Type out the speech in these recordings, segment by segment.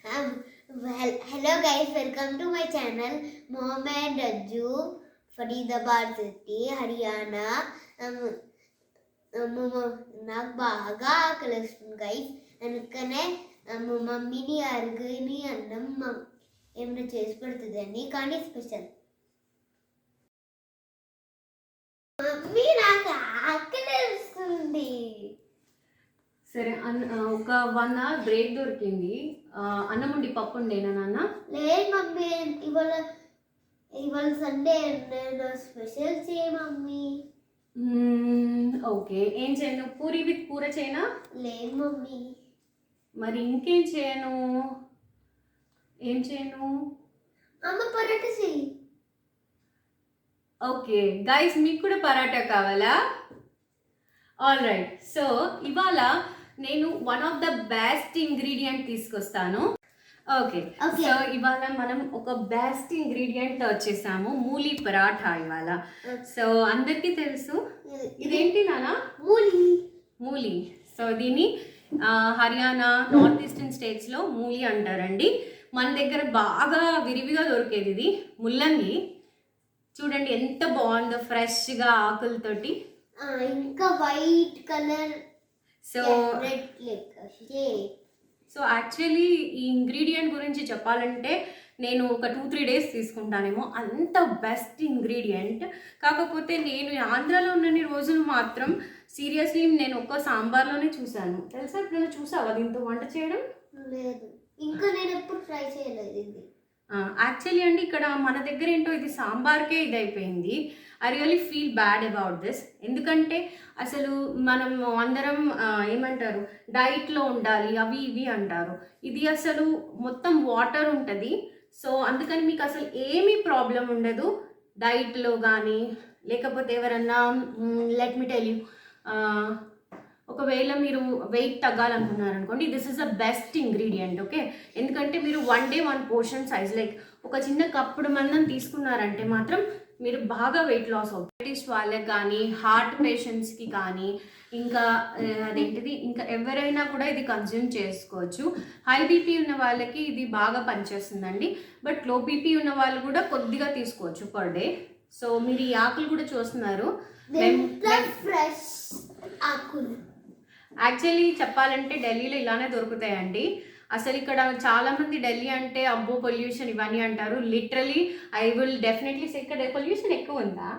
Hello guys, welcome to my channel Mom Ajju Paratha, Haryana. నాకు బాగా ఆకలిస్తుంది guys, అందుకనే మా మమ్మీని అరగని అన్నం ఏమైనా చేసి పెడుతుందని, కానీ స్పెషల్. మమ్మీ నాకు ఆకలిస్తుంది. సరే ఒక 1 hour బ్రేక్ దొరికింది. అన్నం ఉండి పప్పు ఉండేనా నాన్న? లేదు మమ్మీ, ఇవాళ సండే, నేను స్పెషల్ చేయ మమ్మీ. ఓకే, ఏం చేయను? పూరి విత్ కూర చేయనా? లేదు మమ్మీ. మరి ఇంకేం చేయను? ఏం చేయను? అమ్మ పరాటా చేయి. ఓకే గైస్, మీకు కూడా పరాటా కావాలా? All right. సో ఇవాళ నేను one of the best ingredient తీసుకొస్తాను. ఓకే, సో ఇవాళ మనం ఒక బెస్ట్ ఇంగ్రీడియంట్ వచ్చేసాము, మూలి పరాఠా ఇవాళ. సో అందరికీ తెలుసు, ఇదేంటి నానా? మూలి. సో దీన్ని హర్యానా, నార్త్ ఈస్టర్న్ స్టేట్స్లో మూలి అంటారండి. మన దగ్గర బాగా విరివిగా దొరికేది ఇది ముల్లంగి. చూడండి ఎంత బాగుందో, ఫ్రెష్గా ఆకులతోటి, ఇంకా వైట్ కలర్. సో యాక్చువల్లీ ఈ ఇంగ్రీడియంట్ గురించి చెప్పాలంటే నేను ఒక 2-3 days తీసుకుంటానేమో, అంత బెస్ట్ ఇంగ్రీడియంట్. కాకపోతే నేను ఆంధ్రాలో ఉన్నన్ని రోజులు మాత్రం సీరియస్లీ నేను ఒక్క సాంబార్లోనే చూశాను. తెలుసా, ఎప్పుడైనా చూసావా దీంతో వంట చేయడం? లేదు, ఇంకా నేను ఎప్పుడు ట్రై చేయలేదు ఇది. యాక్చువల్లీ అండి, ఇక్కడ మన దగ్గర ఏంటో ఇది సాంబార్కే ఇది అయిపోయింది. I really feel bad about this. ఎందుకంటే అసలు మనం అందరం ఏమంటారు, డైట్లో ఉండాలి అవి ఇవి అంటారు. ఇది అసలు మొత్తం వాటర్ ఉంటుంది. సో అందుకని మీకు అసలు ఏమీ ప్రాబ్లం ఉండదు డైట్లో కానీ, లేకపోతే ఎవరన్నా లెట్ మీ టెల్ యూ, ఒకవేళ మీరు వెయిట్ తగ్గాలనుకున్నారనుకోండి, this is the best ingredient. Okay, ఎందుకంటే మీరు 1 day 1 portion సైజ్, లైక్ ఒక చిన్న కప్పుడు మందం తీసుకున్నారంటే మాత్రం మీరు బాగా వెయిట్ లాస్ అవుతుంది. డయాబెటీస్ వాళ్ళకి కానీ, హార్ట్ పేషెంట్స్కి కానీ, ఇంకా అదేంటిది, ఇంకా ఎవరైనా కూడా ఇది కన్జ్యూమ్ చేసుకోవచ్చు. హై బీపీ ఉన్న వాళ్ళకి ఇది బాగా పనిచేస్తుందండి. బట్ లో బీపీ ఉన్న వాళ్ళు కూడా కొద్దిగా తీసుకోవచ్చు పర్ డే. సో మీరు ఈ ఆకులు కూడా చూస్తున్నారు, ఫ్రెష్ ఆకులు. యాక్చువల్లీ చెప్పాలంటే ఢిల్లీలో ఇలానే దొరుకుతాయండి. అసలు ఇక్కడ చాలామంది ఢిల్లీ అంటే అబ్బో పొల్యూషన్ ఇవన్నీ అంటారు. Literally I will definitely say, ఇక్కడ పొల్యూషన్ ఎక్కువ ఉందా?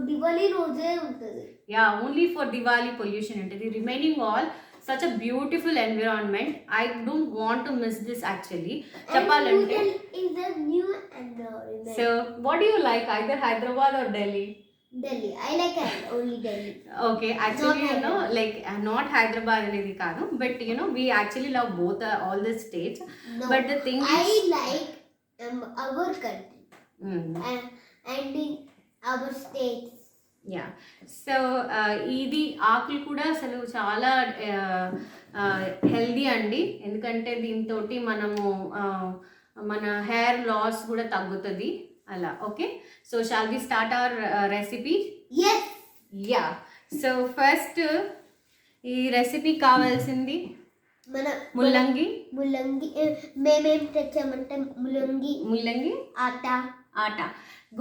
దివాళీ రోజే ఉంటుంది. Yeah, only for Diwali pollution ఉంటుంది. Remaining all such a beautiful environment. I don't want to miss this actually. చెప్పాలంటే is the new and so what do you like, either Hyderabad or Delhi? Delhi. I like only Delhi. Okay, actually you know, like not Hyderabad అనేది కాదు, but you know we actually love both all the states. No, but the thing is I like our country and our states. Yeah. So ఇది ఆకులు కూడా అసలు చాలా healthy అండి, ఎందుకంటే దీంతో మనము మన హెయిర్ లాస్ కూడా తగ్గుతుంది అలా. Okay, so shall we start our recipe? Yeah. So first ఈ రెసిపీ కావాల్సింది మన ముల్లంగి. మేమేం తెచ్చామంటే ముల్లంగి ఆట.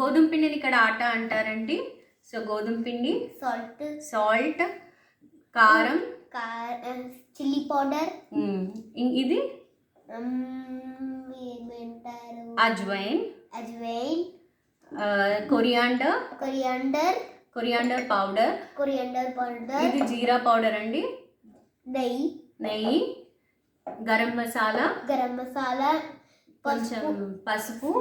గోధుమ పిండిని ఇక్కడ ఆట అంటారండి. సో గోధుమ పిండి, సాల్ట్, కారం, చిల్లీ పౌడర్, ఇది ఏమంటారు, అజ్వైన్, కొరియాండర్ పౌడర్, ఇది జీరా పౌడర్ అండి, నెయ్యి, గరం మసాలా, కొంచెం పసుపు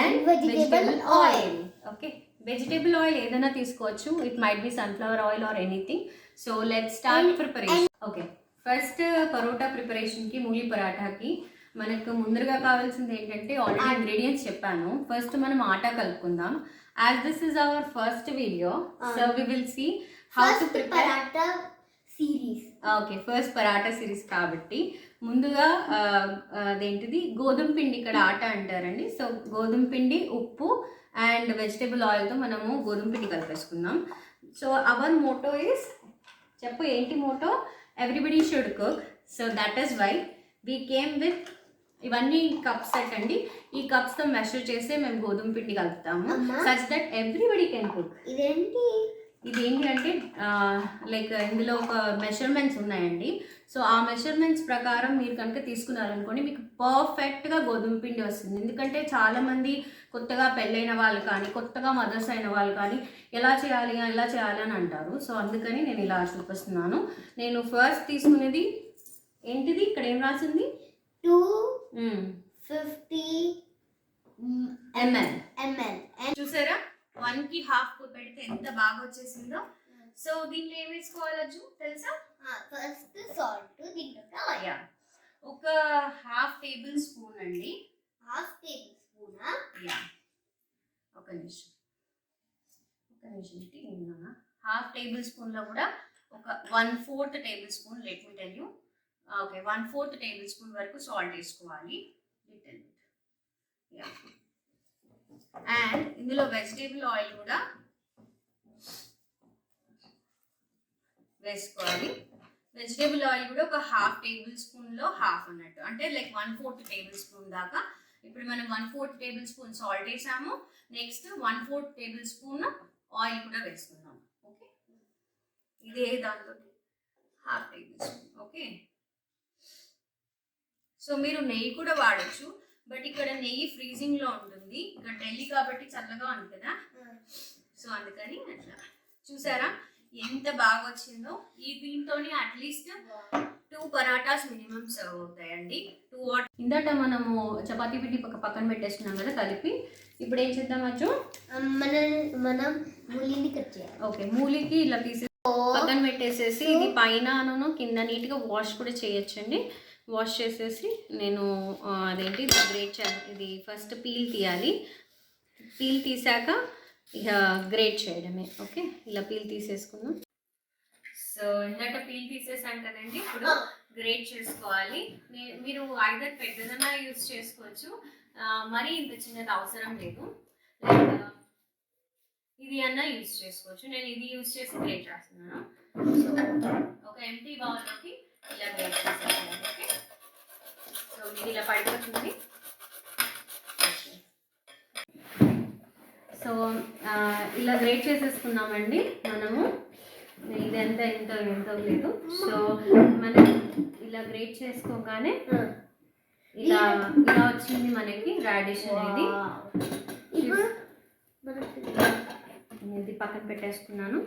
and vegetable oil. Okay, vegetable oil ఏదైనా తీసుకోవచ్చు, it might be sunflower oil or anything. So let's start preparation. Okay, first paratha ప్రిపరేషన్కి, మూలి పరాఠాకి మనకు ముందుగా కావాల్సింది ఏంటంటే, ఆల్రెడీ ఇంగ్రీడియంట్స్ చెప్పాను. ఫస్ట్ మనం ఆటా కలుపుకుందాం. As this is our first video, so we will see how to prepare series. Okay, first paratha series కాబట్టి ముందుగా అదేంటిది గోధుమ పిండి, ఇక్కడ ఆట అంటారండి. సో గోధుమ పిండి, ఉప్పు అండ్ వెజిటేబుల్ ఆయిల్తో మనము గోధుమ పిండి కలిపేసుకుందాం. సో అవర్ మోటో ఇస్, చెప్పు ఏంటి motto? Everybody should cook. So that is why we came with ఇవన్నీ కప్స్ సెట్ అండి. ఈ కప్స్తో మెషర్ చేస్తే మేము గోధుమ పిండి కలుపుతాము such that everybody can cook. ఇది ఏంటి అంటే లైక్ ఇందులో ఒక మెషర్మెంట్స్ ఉన్నాయండి. సో ఆ మెషర్మెంట్స్ ప్రకారం మీరు కనుక తీసుకున్నారనుకోండి మీకు పర్ఫెక్ట్గా గోధుమ పిండి వస్తుంది. ఎందుకంటే చాలామంది కొత్తగా పెళ్ళైన వాళ్ళు కానీ కొత్తగా మదర్స్ అయిన వాళ్ళు కానీ ఎలా చేయాలి అని అంటారు. సో అందుకని నేను ఇలా చూపిస్తున్నాను. నేను ఫస్ట్ తీసుకునేది ఏంటిది, ఇక్కడ ఏం రాసింది, 250 ml. చూసారా 1కి ½ పెడితే ఎంత బాగా వచ్చేసిందో. సో దీంట్లో ఏం వేసుకోవాలచ్చు తెలుసా? ఫస్ట్ సాల్ట్, దీంట్లో ఒక ½ టేబుల్ స్పూన్ అండి. ½ టేబుల్ స్పూన్. ఒక నిమిషం ½ టేబుల్ స్పూన్లో కూడా ఒక 1/4 table spoon, let me tell you, okay 1/4 table spoon వరకు సాల్ట్ వేసుకోవాలి. అండ్ ఇందులో వెజిటేబుల్ ఆయిల్ కూడా వేసుకోవాలి. వెజిటేబుల్ ఆయిల్ కూడా ఒక ½ టేబుల్ స్పూన్లో ½ అన్నట్టు, అంటే లైక్ 1/4 టేబుల్ స్పూన్ దాకా. ఇప్పుడు మనం 1/4 టేబుల్ స్పూన్ సాల్ట్ వేసాము. నెక్స్ట్ 1/4 టేబుల్ స్పూన్ ఆయిల్ కూడా వేసుకుందాం. ఓకే, ఇదే దాంతో ½ టేబుల్ స్పూన్. ఓకే, సో మీరు నెయ్యి కూడా వాడచ్చు, బట్ ఇక్కడ నెయ్యి ఫ్రీజింగ్ లో ఉంటుంది. ఇక్కడ ఢిల్లీ కాబట్టి చల్లగా ఉంది కదా, సో అందుకని అట్లా. చూసారా ఎంత బాగా వచ్చిందో. ఈ దీంతోని అట్లీస్ట్ 2 పరాటాస్ మినిమం సర్వ్ అవుతాయండి. 2 ఇందాక మనము చపాతీ పిండి పక్కన పెట్టేసుకున్నాం కదా కలిపి. ఇప్పుడు ఏం చేద్దాం అచ్చు, మనం మూలిని కట్ చేయాలి. ఓకే, మూలికి ఇలా తీసి పక్కన పెట్టేసేసి ఇది పైన కింద నీట్గా వాష్ కూడా చేయొచ్చండి. వాష్ చేసేసి నేను అదేంటి గ్రేట్ చేయాలి. ఇది ఫస్ట్ పీల్ తీయాలి. పీల్ తీసాక ఇక గ్రేట్ చేయడమే. ఓకే, ఇలా పీల్ తీసేసుకుందాం. సో ఇందాక పీల్ తీసేసాం కదండి, ఇప్పుడు గ్రేట్ చేసుకోవాలి. మీరు ఐదర్ పెద్దదన్నా యూజ్ చేసుకోవచ్చు, మరీ ఇంత చిన్నది అవసరం లేదు. లైక్ ఇది అన్నా యూజ్ చేసుకోవచ్చు. నేను ఇది యూజ్ చేసి గ్రేట్ చేస్తున్నాను. సో ఒక ఎంటీ బౌల్లోకి ఇలా గ్రేట్ చేసేసాను. ఓకే, సో ఇది ఇలా పడిపోతుంది. సో ఇలా గ్రేట్ చేసేసుకున్నామండి మనము. ఇదంతా ఎంతో లేదు. సో మనం ఇలా గ్రేట్ చేసుకోగానే ఇలా వచ్చింది మనకి రాడిష్ అనేది. ఇది పక్కన పెట్టేసుకున్నాను.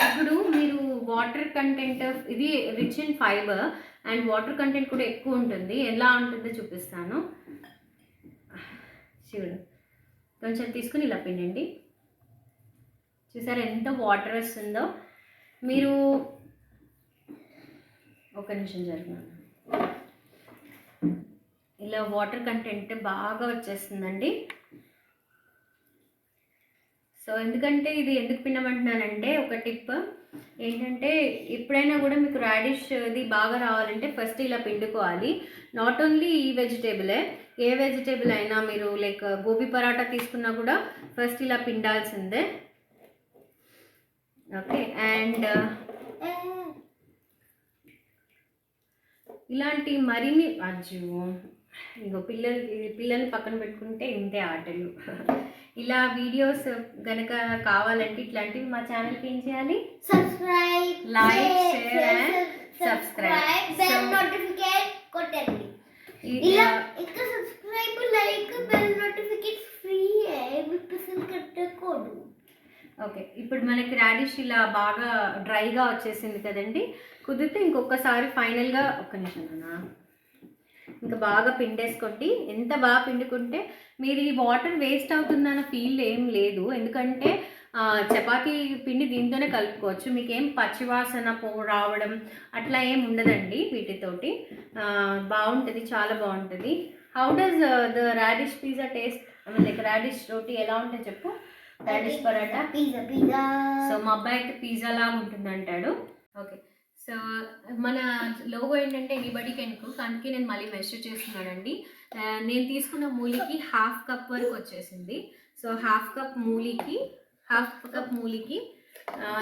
ఇప్పుడు మీరు వాటర్ కంటెంట్, ఇది rich in fibre and water content కూడా ఎక్కువ ఉంటుంది. ఎలా ఉంటుందో చూపిస్తాను చూడు. కొంచెం తీసుకుని ఇలా పిండండి. చూసారా ఎంత వాటర్ వస్తుందో. మీరు ఒక నిమిషం జరుగుతుంది. ఇలా వాటర్ కంటెంట్ బాగా వచ్చేస్తుందండి. సో ఎందుకంటే ఇది ఎందుకు పిండమంటున్నానంటే, ఒక టిప్ ఏంటంటే ఎప్పుడైనా కూడా మీకు రాడిష్ ఇది బాగా రావాలంటే ఫస్ట్ ఇలా పిండుకోవాలి. నాట్ ఓన్లీ ఈ వెజిటేబులే, ఏ వెజిటేబుల్ అయినా మీరు లైక్ గోబీ పరాటా తీసుకున్నా కూడా ఫస్ట్ ఇలా పిండాల్సిందే. ఓకే, అండ్ ఇలాంటి మరిన్ని ఇంకో పిల్లల్ని పక్కన పెట్టుకుంటే ఇంతే ఆటలు. ఇలా వీడియోస్ గనక కావాలంటే ఇట్లాంటివి మా ఛానల్కి ఏం చేయాలి? Subscribe, like, share and subscribe, bell notification కొట్టండి. ఇలా ఇంకా subscribe, like, bell notification free పైసలు కట్టకూడదు. ఓకే, ఇప్పుడు మనకి రాడిష్ ఇలా బాగా డ్రైగా వచ్చేసింది కదండి. కుదిరితే ఇంకొకసారి ఫైనల్గా ఒక్క నిమిషం ఇంకా బాగా పిండేసుకోండి. ఎంత బాగా పిండుకుంటే మీరు ఈ వాటర్ వేస్ట్ అవుతుందన్న ఫీల్ ఏం లేదు. ఎందుకంటే చపాతీ పిండి దీంతోనే కలుపుకోవచ్చు. మీకేం పచ్చివాసన రావడం అట్లా ఏం ఉండదండి వీటితోటి. బాగుంటుంది, చాలా బాగుంటుంది. How does the radish pizza taste? Like radish roti ఎలా ఉంటుంది చెప్పు. Radish paratha pizza. సో మా అబ్బాయి అయితే పిజ్జా లాగా ఉంటుంది అంటాడు. ఓకే, సో మన లోగో ఏంటంటే ఎనీబడీ కెన్ కుక్, అందుకే నేను మళ్ళీ మెషర్ చేస్తున్నానండి. నేను తీసుకున్న మూలికి ½ కప్ వరకు వచ్చేసింది. సో ½ కప్ మూలికి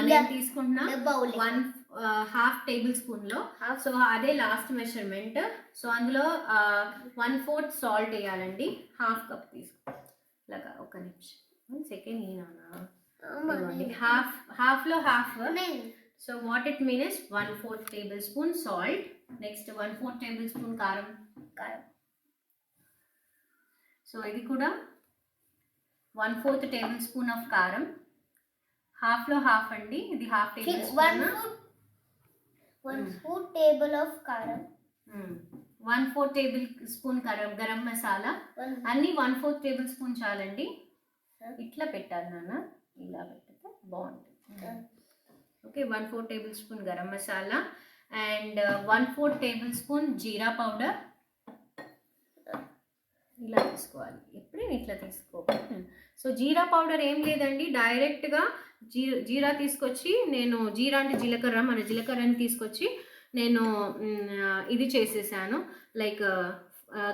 నేను తీసుకుంటున్నా హాఫ్ టేబుల్ స్పూన్లో, సో అదే లాస్ట్ మెజర్మెంట్. సో అందులో 1/4 సాల్ట్ వేయాలండి. హాఫ్ కప్ తీసుకో. ఇలాగా ఒక నిమిషం, 1 సెకండ్ ఇవ్వండి. హాఫ్లో half. So what it mean is 1/4 table spoon salt. Next 1/4 table spoon కారం. సో ఇది కూడా 1/4 టేబుల్ స్పూన్ ఆఫ్ కారం. హాఫ్లో హాఫ్ అండి, ఇది half table spoon. 1/4 table of కారం, 1/4 టేబుల్ స్పూన్ గరం మసాలా. అన్ని 1/4 టేబుల్ స్పూన్ చాలండి. ఇట్లా పెట్టాలి నాన్న, ఇలా పెట్టితే బాగుంటుంది. Okay, 1/4 table spoon garam masala and 1/4 table spoon jeera powder. ఇలా తీసుకోవాలి, ఎప్పుడైనా ఇట్లా తీసుకోవాలి. సో జీరా పౌడర్ ఏం లేదండి, డైరెక్ట్గా జీరా తీసుకొచ్చి నేను, జీరా అంటే జీలకర్ర, మన జీలకర్రని తీసుకొచ్చి నేను ఇది చేసేసాను, లైక్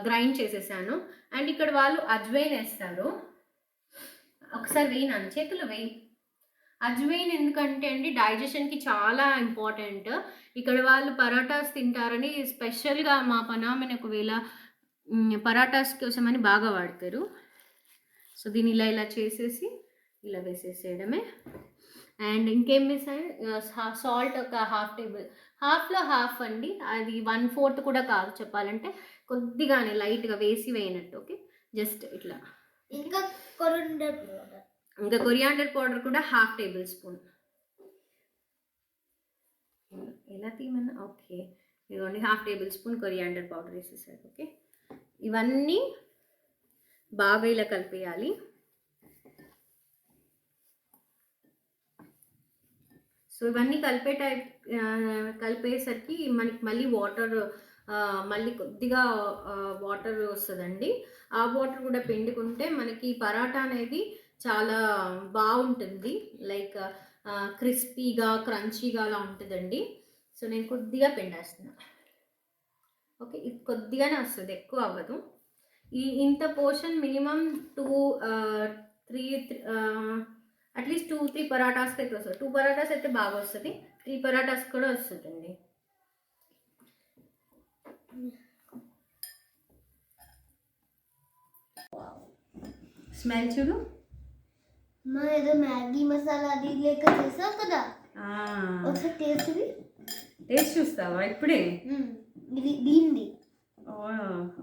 గ్రైండ్ చేసేసాను. అండ్ ఇక్కడ వాళ్ళు అజ్వైన్ వేస్తారు. ఒకసారి వేయి నాన్న, చేతులు వేయి. అజ్వైన్ ఎందుకంటే అండి డైజెషన్కి చాలా ఇంపార్టెంట్. ఇక్కడ వాళ్ళు పరాటాస్ తింటారని స్పెషల్గా మా పనామని ఒకవేళ పరాటాస్ కోసమని బాగా వాడతారు. సో దీన్ని ఇలా చేసేసి ఇలా వేసేసేయడమే. అండ్ ఇంకేం వేసాను, సాల్ట్ ఒక హాఫ్లో హాఫ్ అండి, అది 1/4 కూడా కాదు చెప్పాలంటే, కొద్దిగానే లైట్గా వేసినట్టు. ఓకే, జస్ట్ ఇట్లా. ఇంకా కొరియాండర్ పౌడర్ కూడా హాఫ్ టేబుల్ స్పూన్. ఎలా తీయమన్నా, ఓకే ఇదిగోండి, half table spoon coriander powder వేసేసారు. ఓకే, ఇవన్నీ బాగా ఇలా కలిపేయాలి. సో ఇవన్నీ కలిపేసరికి మనకి మళ్ళీ వాటర్, మళ్ళీ కొద్దిగా వాటర్ వస్తుందండి. ఆ వాటర్ కూడా పిండుకుంటే మనకి పరాటా అనేది చాలా బాగుంటుంది, లైక్ క్రిస్పీగా క్రంచీగా అలా ఉంటుందండి. సో నేను కొద్దిగా పిండేస్తున్నా. ఓకే, ఇది కొద్దిగానే వస్తుంది, ఎక్కువ అవ్వదు. ఇంత పోర్షన్ మినిమం 2-3 అట్లీస్ట్ 2-3 పరాటాస్కి అయితే వస్తుంది. 2 పరాటాస్ అయితే బాగా వస్తుంది, 3 పరాటాస్ కూడా వస్తుందండి. స్మెల్ చూడు, ఏదో మ్యాగీ మసాలా అది లేక చేసావు కదా, ఒకసారి టేస్ట్ చూస్తావా ఇప్పుడే? ఇది దీనిది.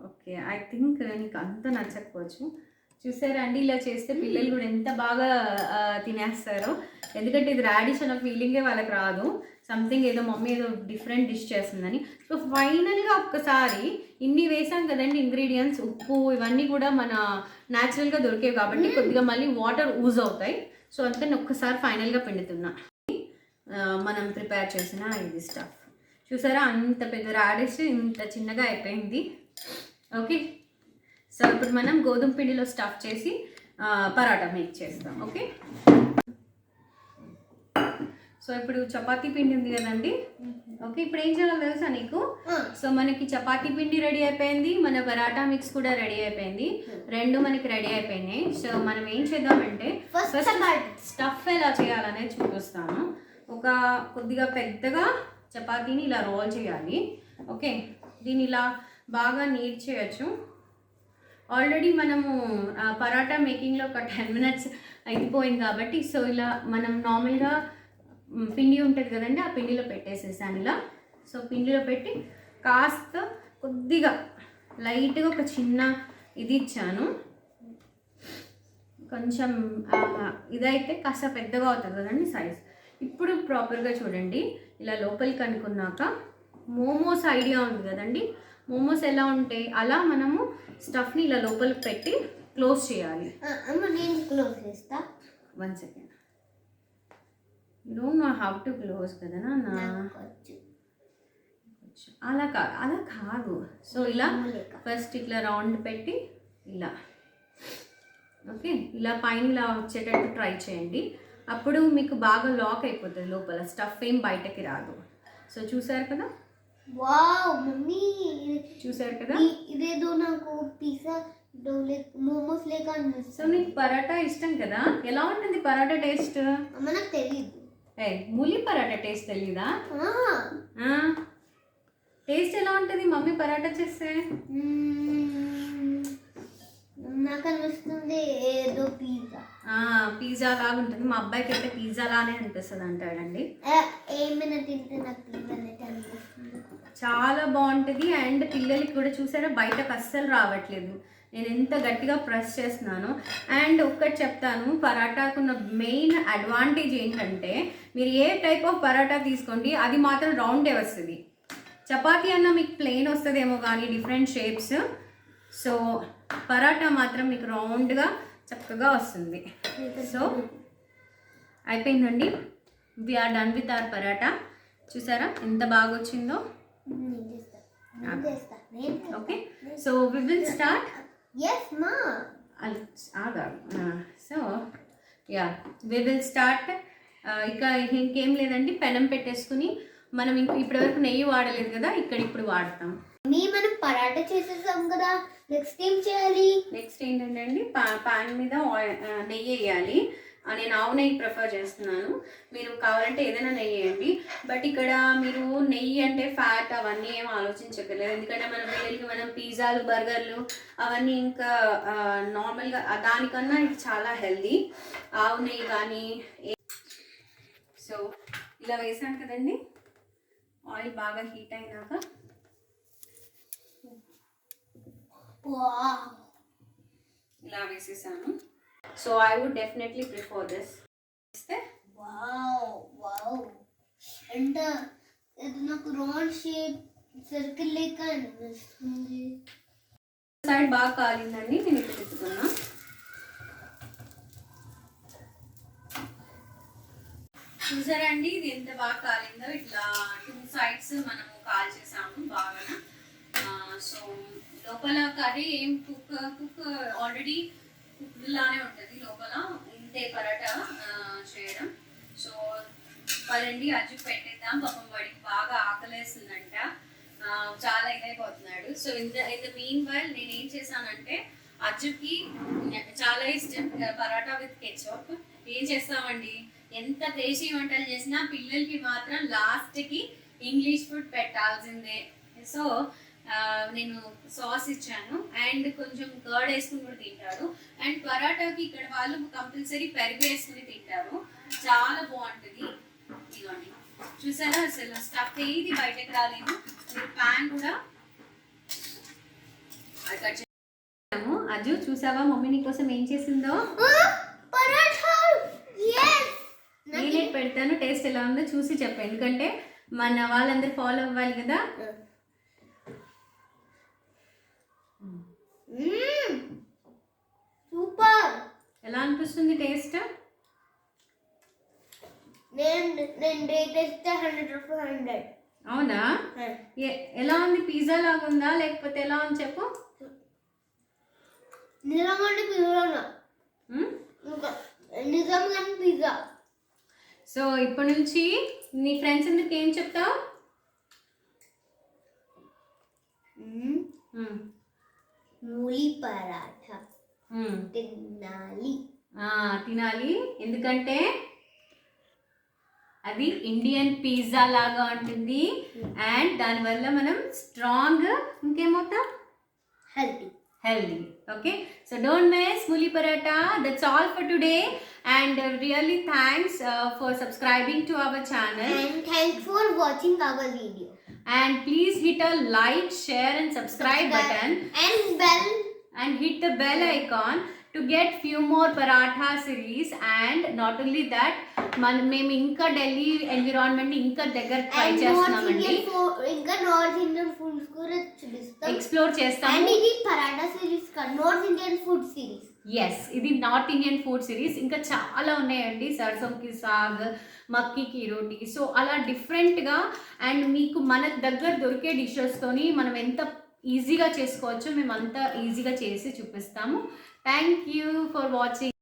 ఓకే, ఐ థింక్ నీకు అంత నచ్చకపోవచ్చు. చూసారా అండి, ఇలా చేస్తే పిల్లలు కూడా ఎంత బాగా తినేస్తారో. ఎందుకంటే ఇది రాడిష్ అన్న ఫీలింగే వాళ్ళకి రాదు, సంథింగ్ ఏదో మమ్మీ ఏదో డిఫరెంట్ డిష్ చేస్తుందని. సో ఫైనల్గా ఒక్కసారి ఇన్ని వేసాం కదండి ఇంగ్రీడియంట్స్, ఉప్పు ఇవన్నీ కూడా మన న్యాచురల్గా దొరికేవి కాబట్టి కొద్దిగా మళ్ళీ వాటర్ యూజ్ అవుతాయి. సో అందుకని ఒక్కసారి ఫైనల్గా పిండుతున్నా మనం ప్రిపేర్ చేసిన ఇది స్టఫ్. చూసారా, అంత పెద్ద రాడిష్ ఇంత చిన్నగా అయిపోయింది. ఓకే, సో ఇప్పుడు మనం గోధుమ పిండిలో స్టఫ్ చేసి పరాటా మేక్ చేస్తాం. ఓకే, సో ఇప్పుడు చపాతీ పిండి ఉంది కదండి. ఓకే, ఇప్పుడు ఏం చేయాలో తెలుసా నీకు? సో మనకి చపాతీ పిండి రెడీ అయిపోయింది, మన పరాటా మిక్స్ కూడా రెడీ అయిపోయింది, రెండు మనకి రెడీ అయిపోయినాయి. సో మనం ఏం చేద్దామంటే ఫస్ట్ స్టఫ్ ఎలా చేయాలనేది చూపిస్తాను. ఒక కొద్దిగా పెద్దగా చపాతీని ఇలా రోల్ చేయాలి. ఓకే, దీన్ని ఇలా బాగా నీట్ చేయొచ్చు. ఆల్రెడీ మనము పరాటా మేకింగ్లో ఒక 10 minutes అయిపోయింది కాబట్టి, సో ఇలా మనం నార్మల్గా పిండి ఉంటుంది కదండి, ఆ పిండిలో పెట్టేసేసాను ఇలా. సో పిండిలో పెట్టి కాస్త కొద్దిగా లైట్గా ఒక చిన్న ఇది ఇచ్చాను. కొంచెం ఇదైతే కాస్త పెద్దగా అవుతుంది కదండి సైజ్. ఇప్పుడు ప్రాపర్గా చూడండి, ఇలా లోపలికి అనుకున్నాక మోమోస్ ఐడియా ఉంది కదండి, మోమోస్ ఎలా ఉంటాయి అలా మనము స్టఫ్ని ఇలా లోపలికి పెట్టి క్లోజ్ చేయాలి. నేను క్లోజ్ చేస్తా. 1 second. You don't know how to close కదా నాన్న. అలా కాదు. సో ఇలా ఫస్ట్ ఇట్లా రౌండ్ పెట్టి ఇలా, ఓకే, ఇలా పైన ఇలా వచ్చేటట్టు ట్రై చేయండి. అప్పుడు మీకు బాగా లాక్ అయిపోతుంది లోపల, స్టఫ్ ఏం బయటకి రాదు. సో చూసారు కదా, వావ్ మమ్మీ, చూసారు కదా, ఇదేదో నాకు పిజ్జా మోమోస్ లేక అనిపిస్తుంది. సో నీకు పరాటా ఇష్టం కదా, ఎలా ఉంటుంది పరాటా టేస్ట్? మనకు తెలియదు. ఏ మూలి పరాటా టేస్ట్ తెలీదా? టేస్ట్ ఎలా ఉంటుంది మమ్మీ పరాటా చేస్తే? నాకు అనిపిస్తుంది ఏదో పిజ్జా లాగా ఉంటుంది. మా అబ్బాయికి అయితే పిజ్జా లానే అనిపిస్తుంది అంటాడండి. ఏమైనా తింటే నాకు పిజ్జా అనిపిస్తుంది. చాలా బాగుంటుంది. అండ్ పిల్లలకి కూడా చూసారా బయటకు అస్సలు రావట్లేదు. నేను ఎంత గట్టిగా ప్రెస్ చేస్తున్నాను. అండ్ ఒక్కటి చెప్తాను, పరాటాకున్న మెయిన్ అడ్వాంటేజ్ ఏంటంటే మీరు ఏ టైప్ ఆఫ్ పరాటా తీసుకోండి అది మాత్రం రౌండే వస్తుంది. చపాతీ అన్న మీకు ప్లెయిన్ వస్తుందేమో కానీ డిఫరెంట్ షేప్స్. సో పరాటా మాత్రం మీకు రౌండ్గా చక్కగా వస్తుంది. సో అయిపోయిందండి. We're done with our paratha. చూసారా ఎంత బాగా వచ్చిందో. Okay, so we will start. So yeah we will start. ఇక ఇంకేం లేదండి, పెనం పెట్టేసుకుని మనం ఇప్పటివరకు నెయ్యి వాడలేదు కదా, ఇక్కడ ఇప్పుడు వాడతాం. మనం పరాటా చేసేసాం కదా, నెక్స్ట్ ఏం చేయాలి? నెక్స్ట్ ఏంటంటే పాన్ మీద నెయ్యి వేయాలి. నేను ఆవు నెయ్యి ప్రిఫర్ చేస్తున్నాను. మీరు కావాలంటే ఏదైనా నెయ్యి వేయండి. బట్ ఇక్కడ మీరు నెయ్యి అంటే ఫ్యాట్ అవన్నీ ఏం ఆలోచించగలరు. ఎందుకంటే మన పిల్లలకి మనం పిజ్జాలు బర్గర్లు అవన్నీ ఇంకా నార్మల్గా దానికన్నా ఇది చాలా హెల్దీ. ఆవు నెయ్యి కానీ. సో ఇలా వేసాను కదండి. ఆయిల్ బాగా హీట్ అయినాక ఇలా వేసేసాను. So I would definitely prefer this. అంటే ఇది నాకు రౌండ్ షేప్ సర్కిల్ లెక్క అనిపిస్తుంది. సైడ్ బాగా కాలిందండి, నేను ఇప్పుడు తిప్పుతున్నా. చూసారా అండి ఇది ఎంత బాగా కాలిందో. ఇట్లా 2 సైడ్స్ మనము కాల్ చేసాము బాగా. సో లోపల కర్రీ ఏం కుక్ ఆల్రెడీ కుక్లానే ఉంటుంది లోపల. ఇంతే పరాటా చేయడం. సో పదండి అజ్జుకి పెట్టేద్దాం. పాపం వాడికి బాగా ఆకలేస్తుందంట, చాలా ఇదైపోతున్నాడు. So in the meanwhile నేను ఏం చేశానంటే, అజ్జుకి చాలా ఇష్టం పరాటా విత్ కెచప్. ఏం చేస్తామండి, ఎంత దేశీ వంటలు చేసినా పిల్లలకి మాత్రం లాస్ట్కి ఇంగ్లీష్ ఫుడ్ పెట్టాల్సిందే. సో నేను సాస్ ఇచ్చాను అండ్ కొంచెం కర్డ్ వేసుకుని కూడా తింటారు. అండ్ పరాటాకి ఇక్కడ వాళ్ళు కంపల్సరీ పెరుగు వేసుకుని తింటారు, చాలా బాగుంటుంది. ఇదిగోండి చూసారా, అసలు స్టఫ్ ఏది బయటకు రాలేదు. ప్యాన్ కూడా కట్ చేసాము. అజ్జు చూసావా మమ్మీ నీ కోసం ఏం చేసిందో? నేనే పెడతాను, టేస్ట్ ఎలా ఉందో చూసి చెప్పు. ఎందుకంటే మన వాళ్ళందరూ ఫాలో అవ్వాలి కదా. సూపర్. ఎలా అనిపిస్తుంది టేస్ట్? నేను రేట్ ఇస్తే 100. అవునా? ఎలా ఉంది? పిజ్జా లాగా ఉందా లేకపోతే ఎలా ఉంది చెప్పు. నిజంగా పిజ్జా. సో ఇప్పటి నుంచి నీ ఫ్రెండ్స్ అందరికి ఏం చెప్తావు? మూలి పరాఠా తినాలి. తినాలి, ఎందుకంటే అది ఇండియన్ పిజ్జా లాగా ఉంటుంది. అండ్ దానివల్ల మనం strong, ఇంకేమవుతాం, healthy. Okay, so don't miss Muli Paratha. That's all for today, and really thanks for subscribing to our channel, and thanks for watching our video. And please hit a like, share and subscribe button and hit the bell icon to get few more paratha series. And not only that, మేము ఇంకా Delhi environment ఇంకా దగ్గర try చేస్తున్నామండి. ఇంకా north Indian foods కూడా చూపిస్తాం, explore చేస్తాం. And ఇది పరాఠా సిరీస్ కాదు, north Indian food series. Yes, ఇది నార్త్ ఇండియన్ ఫుడ్ సిరీస్. ఇంకా చాలా ఉన్నాయండి, సర్సోంకి సాగ్, మక్కీకి రోటీ. సో అలా డిఫరెంట్గా అండ్ మీకు మన దగ్గర దొరికే డిషెస్తోని మనం ఎంత ఈజీగా చేసుకోవచ్చో మేము అంత ఈజీగా చేసి చూపిస్తాము. Thank you for watching.